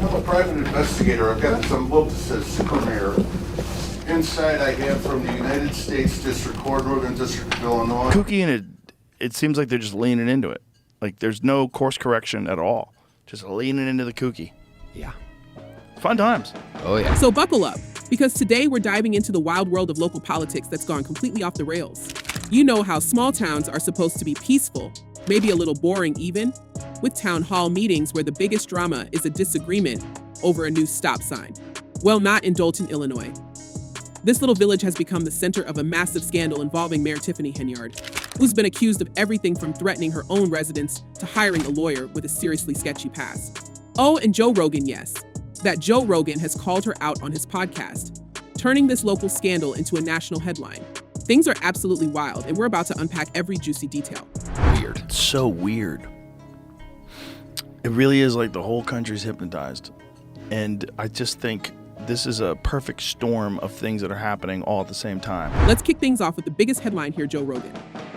I'm a private investigator. I've got this envelope that says Super Mayor. Inside I have from the United States District Court, Rogan District of Illinois. Kooky, and it seems like they're just leaning into it. Like there's no course correction at all. Just leaning into the kooky. Yeah. Fun times. Oh, yeah. So buckle up, because today we're diving into the wild world of local politics that's gone completely off the rails. You know how small towns are supposed to be peaceful, maybe a little boring even, with town hall meetings where the biggest drama is a disagreement over a new stop sign. Well, not in Dolton, Illinois. This little village has become the center of a massive scandal involving Mayor Tiffany Henyard, who's been accused of everything from threatening her own residents to hiring a lawyer with a seriously sketchy past. Oh, and Joe Rogan, yes. That Joe Rogan has called her out on his podcast, turning this local scandal into a national headline. Things are absolutely wild, and we're about to unpack every juicy detail. Weird. It's so weird. It really is like the whole country's hypnotized. And I just think this is a perfect storm of things that are happening all at the same time. Let's kick things off with the biggest headline here, Joe Rogan.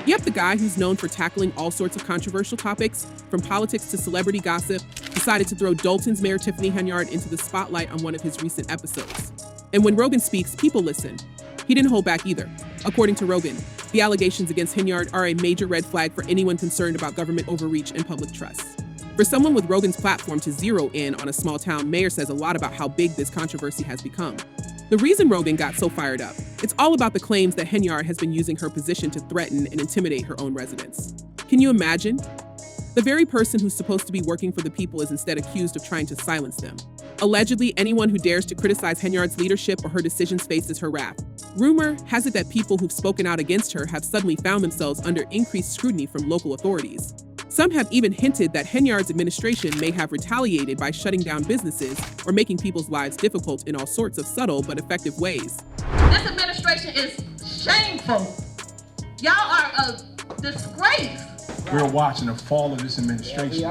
Yep, the guy who's known for tackling all sorts of controversial topics, from politics to celebrity gossip, decided to throw Dolton's Mayor Tiffany Henyard into the spotlight on one of his recent episodes. And when Rogan speaks, people listen. He didn't hold back either. According to Rogan, the allegations against Henyard are a major red flag for anyone concerned about government overreach and public trust. For someone with Rogan's platform to zero in on a small town mayor says a lot about how big this controversy has become. The reason Rogan got so fired up, it's all about the claims that Henyard has been using her position to threaten and intimidate her own residents. Can you imagine? The very person who's supposed to be working for the people is instead accused of trying to silence them. Allegedly, anyone who dares to criticize Henyard's leadership or her decisions faces her wrath. Rumor has it that people who've spoken out against her have suddenly found themselves under increased scrutiny from local authorities. Some have even hinted that Henyard's administration may have retaliated by shutting down businesses or making people's lives difficult in all sorts of subtle but effective ways. This administration is shameful. Y'all are a disgrace. We're watching the fall of this administration.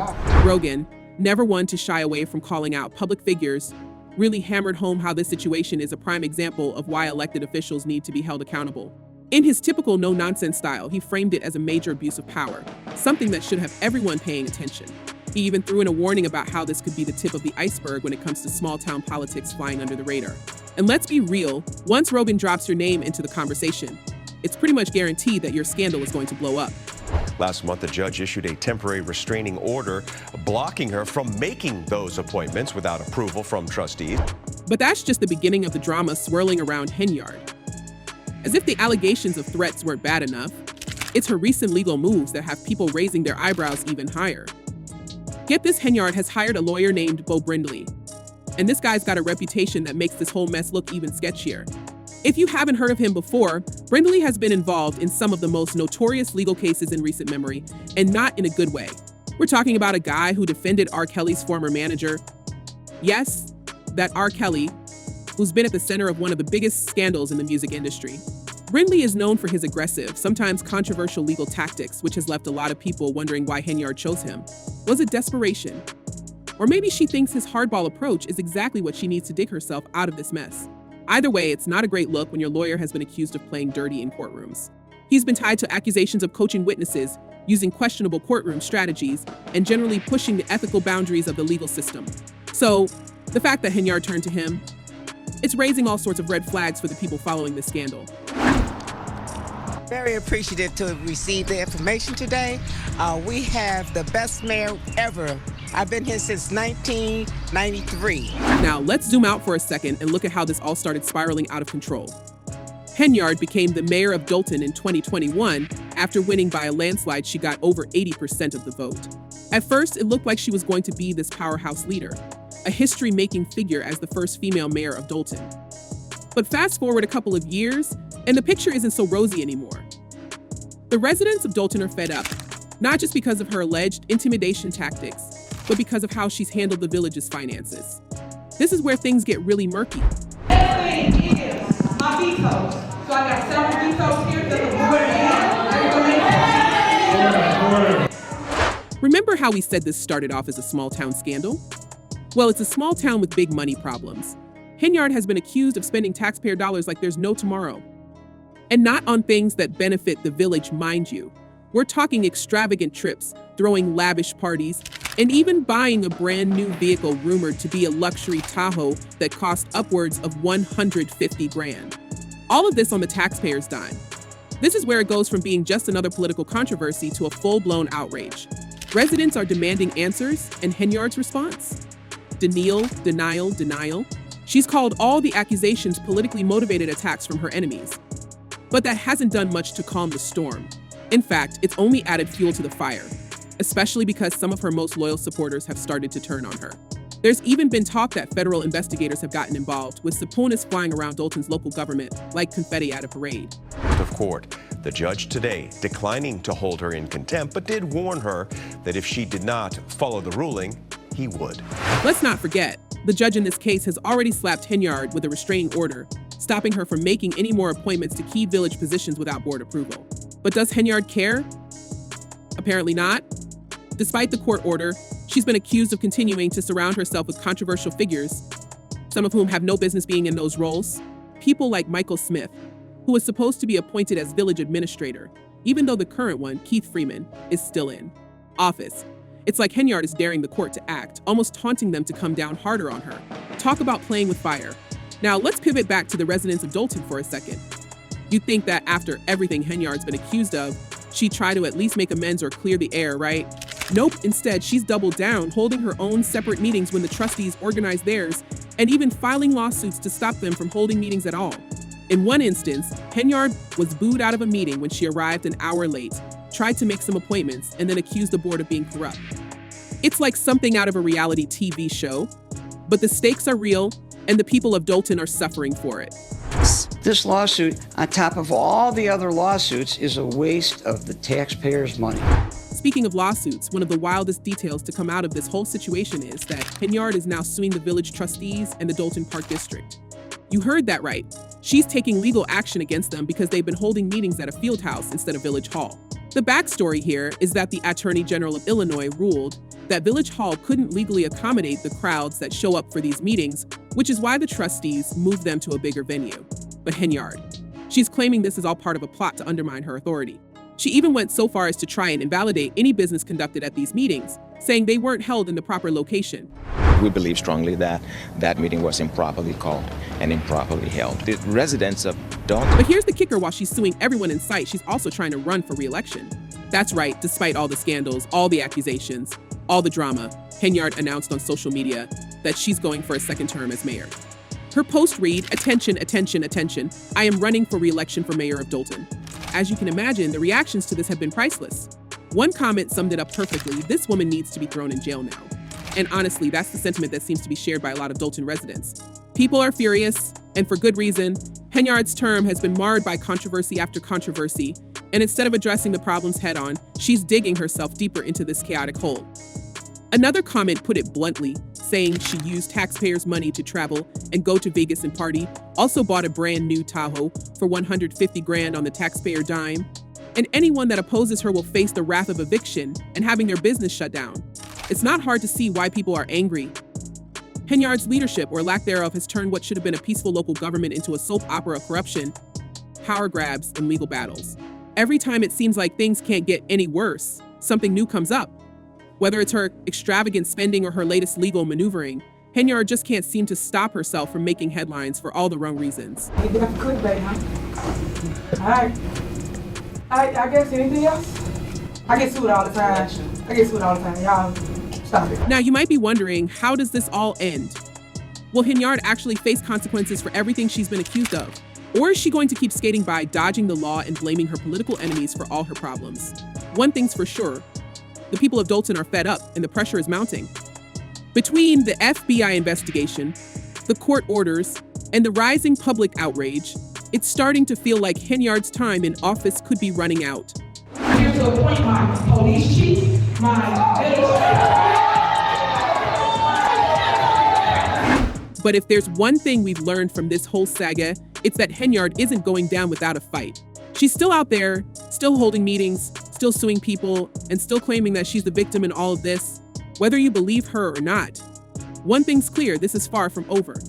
Rogan, never one to shy away from calling out public figures, really hammered home how this situation is a prime example of why elected officials need to be held accountable. In his typical no-nonsense style, he framed it as a major abuse of power, something that should have everyone paying attention. He even threw in a warning about how this could be the tip of the iceberg when it comes to small-town politics flying under the radar. And let's be real, once Rogan drops your name into the conversation, it's pretty much guaranteed that your scandal is going to blow up. Last month, the judge issued a temporary restraining order blocking her from making those appointments without approval from trustees. But that's just the beginning of the drama swirling around Henyard. As if the allegations of threats weren't bad enough, it's her recent legal moves that have people raising their eyebrows even higher. Get this, Henyard has hired a lawyer named Bo Brindley. And this guy's got a reputation that makes this whole mess look even sketchier. If you haven't heard of him before, Brindley has been involved in some of the most notorious legal cases in recent memory, and not in a good way. We're talking about a guy who defended R. Kelly's former manager. Yes, that R. Kelly, who's been at the center of one of the biggest scandals in the music industry. Brindley is known for his aggressive, sometimes controversial legal tactics, which has left a lot of people wondering why Henyard chose him. Was it desperation? Or maybe she thinks his hardball approach is exactly what she needs to dig herself out of this mess. Either way, it's not a great look when your lawyer has been accused of playing dirty in courtrooms. He's been tied to accusations of coaching witnesses, using questionable courtroom strategies, and generally pushing the ethical boundaries of the legal system. So, the fact that Henyard turned to him, it's raising all sorts of red flags for the people following this scandal. Very appreciative to receive the information today. We have the best mayor ever. I've been here since 1993. Now, let's zoom out for a second and look at how this all started spiraling out of control. Henyard became the mayor of Dolton in 2021 after winning by a landslide. She got over 80% of the vote. At first, it looked like she was going to be this powerhouse leader, a history-making figure as the first female mayor of Dolton. But fast forward a couple of years, and the picture isn't so rosy anymore. The residents of Dolton are fed up, not just because of her alleged intimidation tactics, but because of how she's handled the village's finances. This is where things get really murky. Next thing is my vetoes. So I got several vetoes here that the board. Remember how we said this started off as a small town scandal? Well, it's a small town with big money problems. Henyard has been accused of spending taxpayer dollars like there's no tomorrow. And not on things that benefit the village, mind you. We're talking extravagant trips, throwing lavish parties, and even buying a brand new vehicle rumored to be a luxury Tahoe that cost upwards of 150 grand. All of this on the taxpayer's dime. This is where it goes from being just another political controversy to a full-blown outrage. Residents are demanding answers, and Henyard's response? Denial, denial, denial. She's called all the accusations politically motivated attacks from her enemies. But that hasn't done much to calm the storm. In fact, it's only added fuel to the fire, especially because some of her most loyal supporters have started to turn on her. There's even been talk that federal investigators have gotten involved, with subpoenas flying around Dolton's local government like confetti at a parade. Of court, the judge today declining to hold her in contempt, but did warn her that if she did not follow the ruling, he would. Let's not forget, the judge in this case has already slapped Henyard with a restraining order, stopping her from making any more appointments to key village positions without board approval. But does Henyard care? Apparently not. Despite the court order, she's been accused of continuing to surround herself with controversial figures, some of whom have no business being in those roles. People like Michael Smith, who was supposed to be appointed as village administrator, even though the current one, Keith Freeman, is still in office. It's like Henyard is daring the court to act, almost taunting them to come down harder on her. Talk about playing with fire. Now let's pivot back to the residents of Dolton for a second. You'd think that after everything Henyard's been accused of, she'd try to at least make amends or clear the air, right? Nope, instead she's doubled down, holding her own separate meetings when the trustees organize theirs, and even filing lawsuits to stop them from holding meetings at all. In one instance, Henyard was booed out of a meeting when she arrived an hour late, tried to make some appointments, and then accused the board of being corrupt. It's like something out of a reality TV show, but the stakes are real, and the people of Dolton are suffering for it. This lawsuit, on top of all the other lawsuits, is a waste of the taxpayers' money. Speaking of lawsuits, one of the wildest details to come out of this whole situation is that Henyard is now suing the village trustees and the Dolton Park District. You heard that right. She's taking legal action against them because they've been holding meetings at a field house instead of Village Hall. The backstory here is that the Attorney General of Illinois ruled that Village Hall couldn't legally accommodate the crowds that show up for these meetings, which is why the trustees moved them to a bigger venue. But Henyard, she's claiming this is all part of a plot to undermine her authority. She even went so far as to try and invalidate any business conducted at these meetings, saying they weren't held in the proper location. We believe strongly that that meeting was improperly called and improperly held. The residents of Dolton. But here's the kicker: while she's suing everyone in sight, she's also trying to run for re-election. That's right, despite all the scandals, all the accusations, all the drama, Henyard announced on social media that she's going for a second term as mayor. Her post read, "Attention, attention, attention, I am running for re-election for mayor of Dolton." As you can imagine, the reactions to this have been priceless. One comment summed it up perfectly: this woman needs to be thrown in jail now. And honestly, that's the sentiment that seems to be shared by a lot of Dolton residents. People are furious, and for good reason. Henyard's term has been marred by controversy after controversy, and instead of addressing the problems head on, she's digging herself deeper into this chaotic hole. Another comment put it bluntly, saying she used taxpayers' money to travel and go to Vegas and party, also bought a brand new Tahoe for 150 grand on the taxpayer dime, and anyone that opposes her will face the wrath of eviction and having their business shut down. It's not hard to see why people are angry. Henyard's leadership, or lack thereof, has turned what should have been a peaceful local government into a soap opera of corruption, power grabs, and legal battles. Every time it seems like things can't get any worse, something new comes up. Whether it's her extravagant spending or her latest legal maneuvering, Henyard just can't seem to stop herself from making headlines for all the wrong reasons. You did have clickbait, huh? All right. I guess anything else? I get sued all the time. Y'all, stop it. Now, you might be wondering, how does this all end? Will Henyard actually face consequences for everything she's been accused of? Or is she going to keep skating by, dodging the law and blaming her political enemies for all her problems? One thing's for sure, the people of Dolton are fed up and the pressure is mounting. Between the FBI investigation, the court orders, and the rising public outrage, it's starting to feel like Henyard's time in office could be running out. I'm here to appoint my police chief, But if there's one thing we've learned from this whole saga, it's that Henyard isn't going down without a fight. She's still out there, still holding meetings, still suing people, and still claiming that she's the victim in all of this, whether you believe her or not. One thing's clear, this is far from over.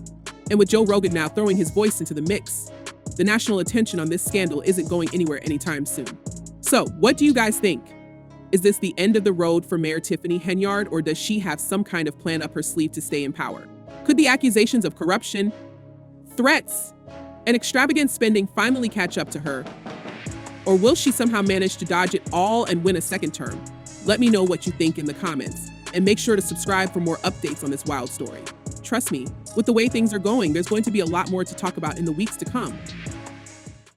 And with Joe Rogan now throwing his voice into the mix, the national attention on this scandal isn't going anywhere anytime soon. So, what do you guys think? Is this the end of the road for Mayor Tiffany Henyard, or does she have some kind of plan up her sleeve to stay in power? Could the accusations of corruption, threats, and extravagant spending finally catch up to her? Or will she somehow manage to dodge it all and win a second term? Let me know what you think in the comments. And make sure to subscribe for more updates on this wild story. Trust me, with the way things are going, there's going to be a lot more to talk about in the weeks to come.